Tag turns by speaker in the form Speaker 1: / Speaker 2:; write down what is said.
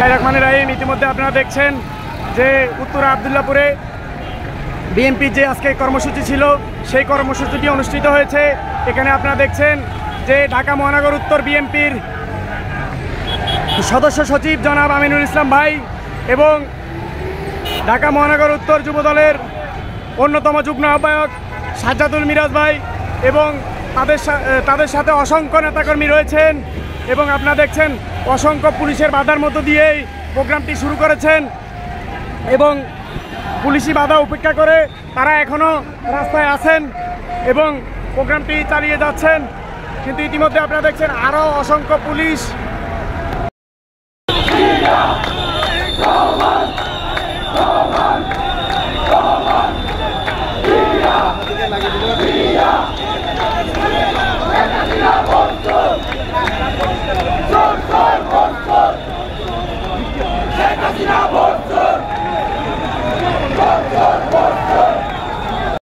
Speaker 1: বিসমিল্লাহির রহমানির রহিম। ইতিমধ্যে আপনারা দেখছেন যে উত্তরা আবদুল্লাপুরে বিএনপির যে আজকে কর্মসূচি ছিল সেই কর্মসূচিটি অনুষ্ঠিত হয়েছে। এখানে আপনারা দেখছেন যে ঢাকা মহানগর উত্তর বিএনপির সদস্য সচিব জনাব আমিনুল ইসলাম ভাই এবং ঢাকা মহানগর উত্তর যুবদলের অন্যতম যুগ্ম আহ্বায়ক সাজ্জাদুল মিরাজ ভাই এবং তাদের সাথে অসংখ্য নেতাকর্মী রয়েছেন এবং আপনারা দেখছেন অসংখ্য পুলিশের বাধার মধ্য দিয়েই প্রোগ্রামটি শুরু করেছেন এবং পুলিশি বাধা উপেক্ষা করে তারা এখনও রাস্তায় আছেন এবং প্রোগ্রামটি চালিয়ে যাচ্ছেন। কিন্তু ইতিমধ্যে আপনারা দেখছেন আরও অসংখ্য পুলিশ
Speaker 2: শেখ হাসিনা